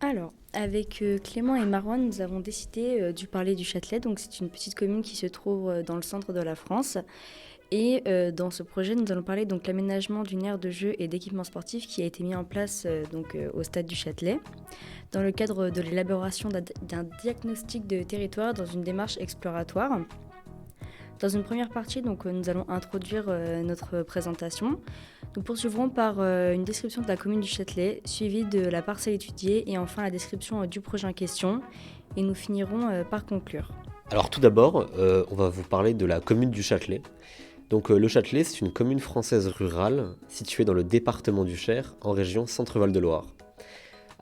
Alors, avec Clément et Marwan, nous avons décidé du parler du Châtelet. Donc, c'est une petite commune qui se trouve dans le centre de la France. Et dans ce projet, nous allons parler donc l'aménagement d'une aire de jeu et d'équipements sportifs qui a été mis en place au stade du Châtelet, dans le cadre de l'élaboration d'un diagnostic de territoire dans une démarche exploratoire. Dans une première partie, nous allons introduire notre présentation. Nous poursuivrons par une description de la commune du Châtelet, suivie de la parcelle étudiée et enfin la description du projet en question. Et nous finirons par conclure. Alors tout d'abord, on va vous parler de la commune du Châtelet. Donc le Châtelet, c'est une commune française rurale située dans le département du Cher, en région Centre-Val de Loire.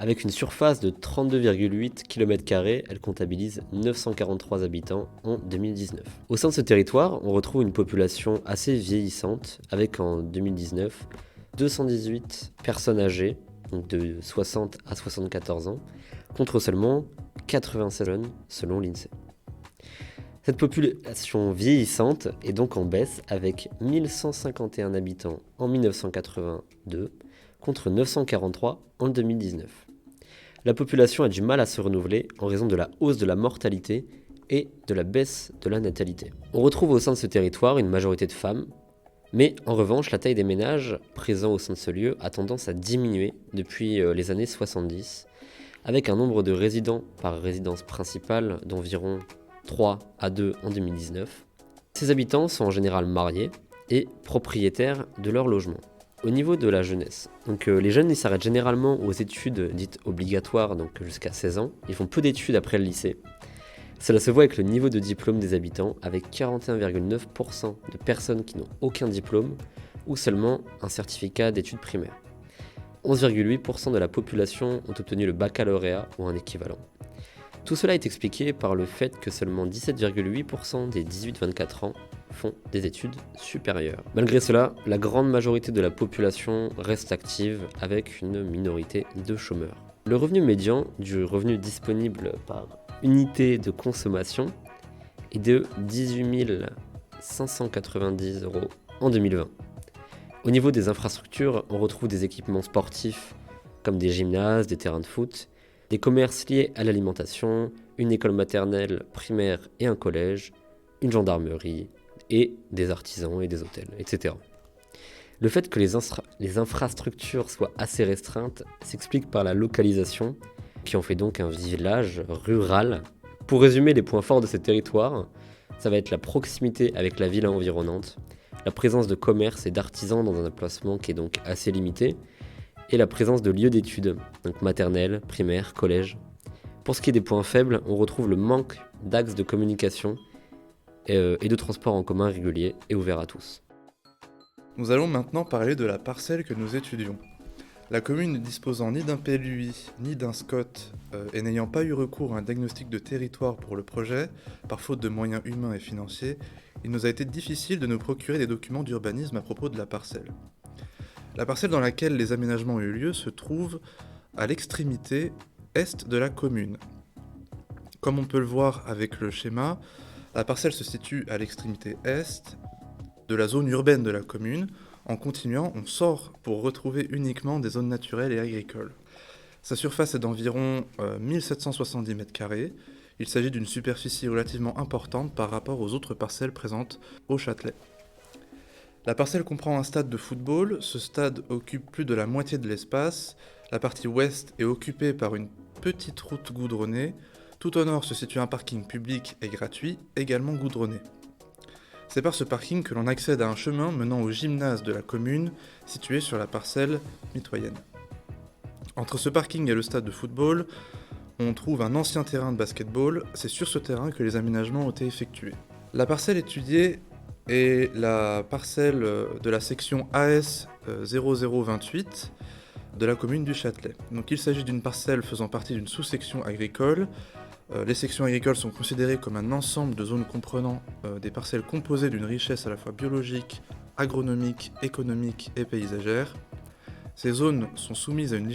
Avec une surface de 32,8 km², elle comptabilise 943 habitants en 2019. Au sein de ce territoire, on retrouve une population assez vieillissante, avec en 2019 218 personnes âgées, donc de 60 à 74 ans, contre seulement 96 jeunes selon l'INSEE. Cette population vieillissante est donc en baisse avec 1151 habitants en 1982 contre 943 en 2019. La population a du mal à se renouveler en raison de la hausse de la mortalité et de la baisse de la natalité. On retrouve au sein de ce territoire une majorité de femmes, mais en revanche la taille des ménages présents au sein de ce lieu a tendance à diminuer depuis les années 70, avec un nombre de résidents par résidence principale d'environ 3 à 2 en 2019. Ces habitants sont en général mariés et propriétaires de leur logement. Au niveau de la jeunesse, les jeunes ils s'arrêtent généralement aux études dites obligatoires, donc jusqu'à 16 ans. Ils font peu d'études après le lycée. Cela se voit avec le niveau de diplôme des habitants, avec 41,9% de personnes qui n'ont aucun diplôme ou seulement un certificat d'études primaires. 11,8% de la population ont obtenu le baccalauréat ou un équivalent. Tout cela est expliqué par le fait que seulement 17,8% des 18-24 ans font des études supérieures. Malgré cela, la grande majorité de la population reste active avec une minorité de chômeurs. Le revenu médian du revenu disponible par unité de consommation est de 18 590 € en 2020. Au niveau des infrastructures, on retrouve des équipements sportifs comme des gymnases, des terrains de foot, des commerces liés à l'alimentation, une école maternelle, primaire et un collège, une gendarmerie et des artisans et des hôtels, etc. Le fait que les infrastructures soient assez restreintes s'explique par la localisation, qui en fait donc un village rural. Pour résumer les points forts de ce territoire, ça va être la proximité avec la ville environnante, la présence de commerces et d'artisans dans un emplacement qui est donc assez limité, et la présence de lieux d'études, donc maternelle, primaire, collège. Pour ce qui est des points faibles, on retrouve le manque d'axes de communication et de transports en commun réguliers et ouverts à tous. Nous allons maintenant parler de la parcelle que nous étudions. La commune ne disposant ni d'un PLUI ni d'un SCOT et n'ayant pas eu recours à un diagnostic de territoire pour le projet, par faute de moyens humains et financiers, il nous a été difficile de nous procurer des documents d'urbanisme à propos de la parcelle. La parcelle dans laquelle les aménagements ont eu lieu se trouve à l'extrémité est de la commune. Comme on peut le voir avec le schéma, la parcelle se situe à l'extrémité est de la zone urbaine de la commune. En continuant, on sort pour retrouver uniquement des zones naturelles et agricoles. Sa surface est d'environ 1770 m². Il s'agit d'une superficie relativement importante par rapport aux autres parcelles présentes au Châtelet. La parcelle comprend un stade de football. Ce stade occupe plus de la moitié de l'espace. La partie ouest est occupée par une petite route goudronnée. Tout au nord se situe un parking public et gratuit, également goudronné. C'est par ce parking que l'on accède à un chemin menant au gymnase de la commune, situé sur la parcelle mitoyenne. Entre ce parking et le stade de football, on trouve un ancien terrain de basketball. C'est sur ce terrain que les aménagements ont été effectués. La parcelle étudiée est la parcelle de la section AS 0028 de la commune du Châtelet. Donc il s'agit d'une parcelle faisant partie d'une sous-section agricole. Les sections agricoles sont considérées comme un ensemble de zones comprenant des parcelles composées d'une richesse à la fois biologique, agronomique, économique et paysagère. Ces zones sont soumises à une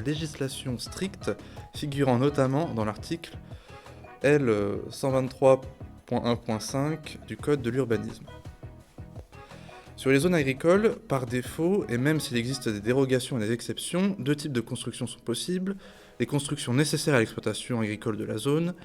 législation stricte, figurant notamment dans l'article L 123.1.5 du Code de l'urbanisme. Sur les zones agricoles, par défaut, et même s'il existe des dérogations et des exceptions, deux types de constructions sont possibles, les constructions nécessaires à l'exploitation agricole de la zone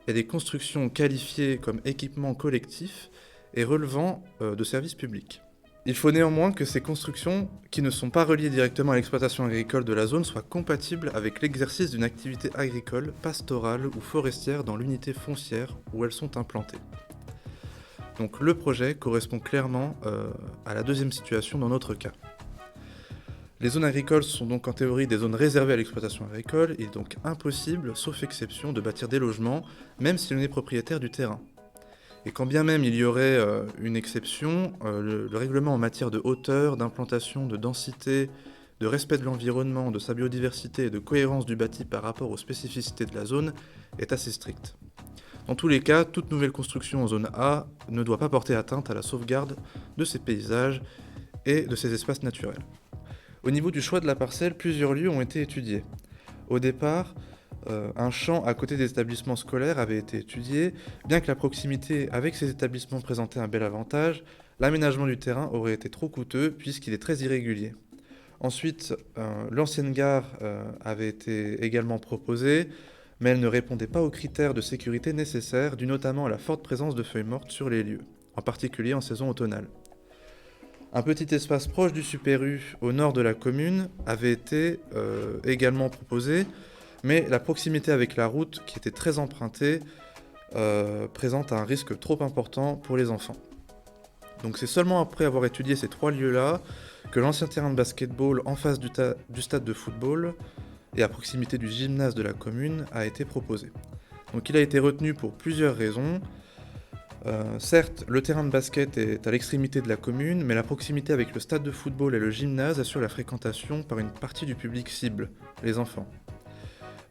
et des constructions qualifiées comme équipements collectifs et relevant de services publics. Il faut néanmoins que ces constructions, qui ne sont pas reliées directement à l'exploitation agricole de la zone, soient compatibles avec l'exercice d'une activité agricole, pastorale ou forestière dans l'unité foncière où elles sont implantées. Donc le projet correspond clairement à la deuxième situation dans notre cas. Les zones agricoles sont donc en théorie des zones réservées à l'exploitation agricole. Il est donc impossible, sauf exception, de bâtir des logements, même si l'on est propriétaire du terrain. Et quand bien même il y aurait une exception, le règlement en matière de hauteur, d'implantation, de densité, de respect de l'environnement, de sa biodiversité et de cohérence du bâti par rapport aux spécificités de la zone est assez strict. Dans tous les cas, toute nouvelle construction en zone A ne doit pas porter atteinte à la sauvegarde de ces paysages et de ces espaces naturels. Au niveau du choix de la parcelle, plusieurs lieux ont été étudiés. Au départ, un champ à côté des établissements scolaires avait été étudié. Bien que la proximité avec ces établissements présentait un bel avantage, l'aménagement du terrain aurait été trop coûteux puisqu'il est très irrégulier. Ensuite, l'ancienne gare avait été également proposée, mais elle ne répondait pas aux critères de sécurité nécessaires, dû notamment à la forte présence de feuilles mortes sur les lieux, en particulier en saison automnale. Un petit espace proche du Super U, au nord de la commune, avait été également proposé, mais la proximité avec la route, qui était très empruntée, présente un risque trop important pour les enfants. Donc c'est seulement après avoir étudié ces trois lieux-là que l'ancien terrain de basketball en face du stade de football et à proximité du gymnase de la commune a été proposé. Donc il a été retenu pour plusieurs raisons. Certes, le terrain de basket est à l'extrémité de la commune, mais la proximité avec le stade de football et le gymnase assure la fréquentation par une partie du public cible, les enfants.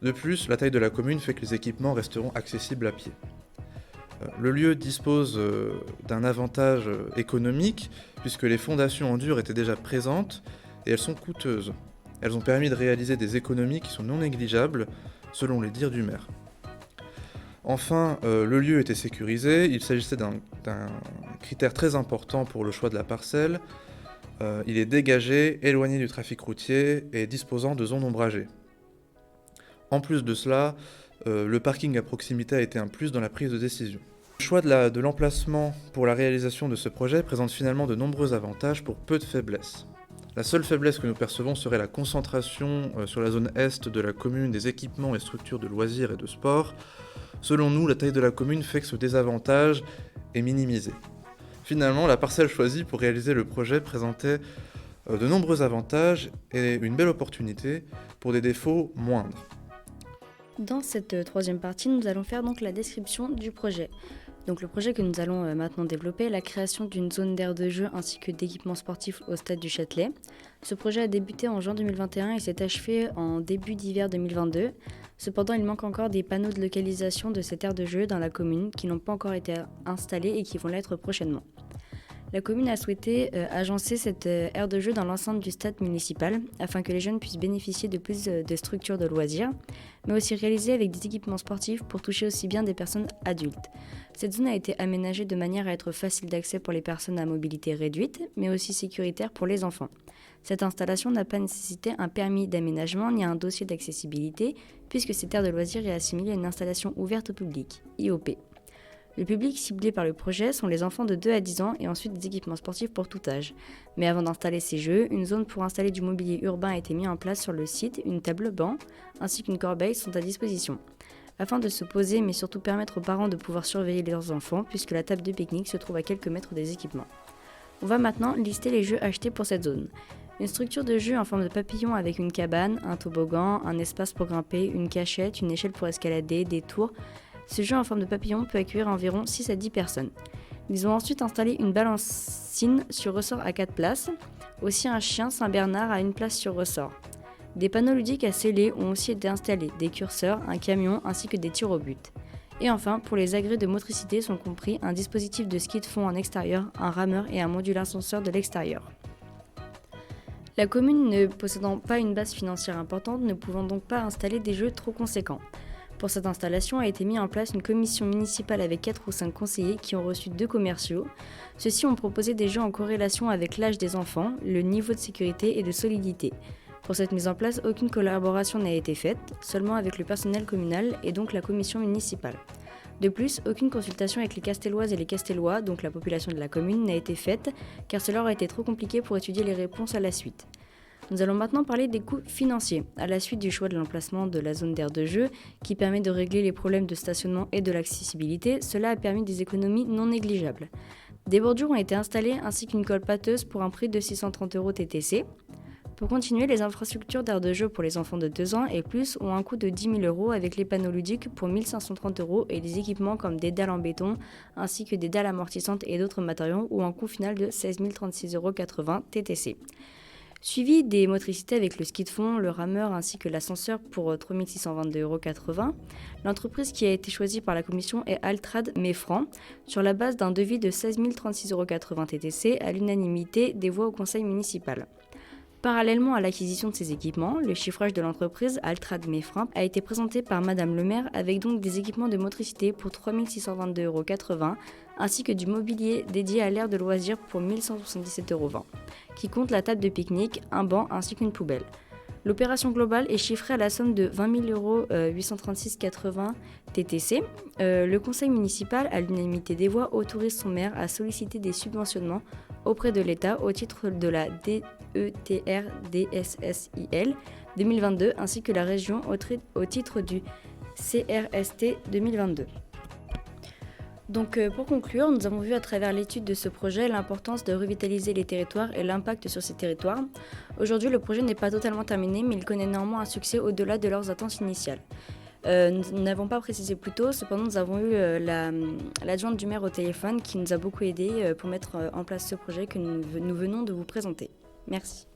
De plus, la taille de la commune fait que les équipements resteront accessibles à pied. Le lieu dispose d'un avantage économique, puisque les fondations en dur étaient déjà présentes et elles sont coûteuses. Elles ont permis de réaliser des économies qui sont non négligeables, selon les dires du maire. Enfin, le lieu était sécurisé. Il s'agissait d'un critère très important pour le choix de la parcelle. Il est dégagé, éloigné du trafic routier et disposant de zones ombragées. En plus de cela, le parking à proximité a été un plus dans la prise de décision. Le choix de l'emplacement pour la réalisation de ce projet présente finalement de nombreux avantages pour peu de faiblesses. La seule faiblesse que nous percevons serait la concentration sur la zone est de la commune des équipements et structures de loisirs et de sport. Selon nous, la taille de la commune fait que ce désavantage est minimisé. Finalement, la parcelle choisie pour réaliser le projet présentait de nombreux avantages et une belle opportunité pour des défauts moindres. Dans cette troisième partie, nous allons faire donc la description du projet. Donc le projet que nous allons maintenant développer est la création d'une zone d'aire de jeu ainsi que d'équipements sportifs au stade du Châtelet. Ce projet a débuté en juin 2021 et s'est achevé en début d'hiver 2022. Cependant, il manque encore des panneaux de localisation de cette aire de jeu dans la commune qui n'ont pas encore été installés et qui vont l'être prochainement. La commune a souhaité agencer cette aire de jeu dans l'enceinte du stade municipal afin que les jeunes puissent bénéficier de plus de structures de loisirs, mais aussi réalisées avec des équipements sportifs pour toucher aussi bien des personnes adultes. Cette zone a été aménagée de manière à être facile d'accès pour les personnes à mobilité réduite, mais aussi sécuritaire pour les enfants. Cette installation n'a pas nécessité un permis d'aménagement ni un dossier d'accessibilité, puisque cette aire de loisirs est assimilée à une installation ouverte au public, IOP. Le public ciblé par le projet sont les enfants de 2 à 10 ans et ensuite des équipements sportifs pour tout âge. Mais avant d'installer ces jeux, une zone pour installer du mobilier urbain a été mise en place sur le site, une table banc ainsi qu'une corbeille sont à disposition. Afin de se poser mais surtout permettre aux parents de pouvoir surveiller leurs enfants puisque la table de pique-nique se trouve à quelques mètres des équipements. On va maintenant lister les jeux achetés pour cette zone. Une structure de jeu en forme de papillon avec une cabane, un toboggan, un espace pour grimper, une cachette, une échelle pour escalader, des tours. Ce jeu en forme de papillon peut accueillir environ 6 à 10 personnes. Ils ont ensuite installé une balancine sur ressort à 4 places, aussi un chien Saint-Bernard à une place sur ressort. Des panneaux ludiques à scellés ont aussi été installés, des curseurs, un camion ainsi que des tirs au but. Et enfin, pour les agrès de motricité sont compris un dispositif de ski de fond en extérieur, un rameur et un module ascenseur de l'extérieur. La commune ne possédant pas une base financière importante ne pouvant donc pas installer des jeux trop conséquents. Pour cette installation a été mise en place une commission municipale avec 4 ou 5 conseillers qui ont reçu 2 commerciaux. Ceux-ci ont proposé des jeux en corrélation avec l'âge des enfants, le niveau de sécurité et de solidité. Pour cette mise en place, aucune collaboration n'a été faite, seulement avec le personnel communal et donc la commission municipale. De plus, aucune consultation avec les Castelloises et les Castellois, donc la population de la commune, n'a été faite, car cela aurait été trop compliqué pour étudier les réponses à la suite. Nous allons maintenant parler des coûts financiers. À la suite du choix de l'emplacement de la zone d'aire de jeu, qui permet de régler les problèmes de stationnement et de l'accessibilité, cela a permis des économies non négligeables. Des bordures ont été installées ainsi qu'une colle pâteuse pour un prix de 630 € TTC. Pour continuer, les infrastructures d'aire de jeu pour les enfants de 2 ans et plus ont un coût de 10 000 € avec les panneaux ludiques pour 1 530 € et des équipements comme des dalles en béton ainsi que des dalles amortissantes et d'autres matériaux ou un coût final de 16 036,80 € TTC. Suivi des motricités avec le ski de fond, le rameur ainsi que l'ascenseur pour 3 622,80 €. L'entreprise qui a été choisie par la commission est Altrad Meffran, sur la base d'un devis de 16 036,80 € TTC à l'unanimité des voix au conseil municipal. Parallèlement à l'acquisition de ces équipements, le chiffrage de l'entreprise Altrad Meffran a été présenté par Madame le maire avec donc des équipements de motricité pour 3 622,80 € ainsi que du mobilier dédié à l'aire de loisirs pour 1 177,20 €, qui compte la table de pique-nique, un banc ainsi qu'une poubelle. L'opération globale est chiffrée à la somme de 20 836,80 € TTC. Le conseil municipal, à l'unanimité des voix, autorise son maire à solliciter des subventionnements auprès de l'État au titre de la DETR DSSIL 2022 ainsi que la région au titre du CRST 2022. Donc pour conclure, nous avons vu à travers l'étude de ce projet l'importance de revitaliser les territoires et l'impact sur ces territoires. Aujourd'hui, le projet n'est pas totalement terminé, mais il connaît néanmoins un succès au-delà de leurs attentes initiales. Nous n'avons pas précisé plus tôt, cependant nous avons eu l'adjointe du maire au téléphone qui nous a beaucoup aidé pour mettre en place ce projet que nous venons de vous présenter. Merci.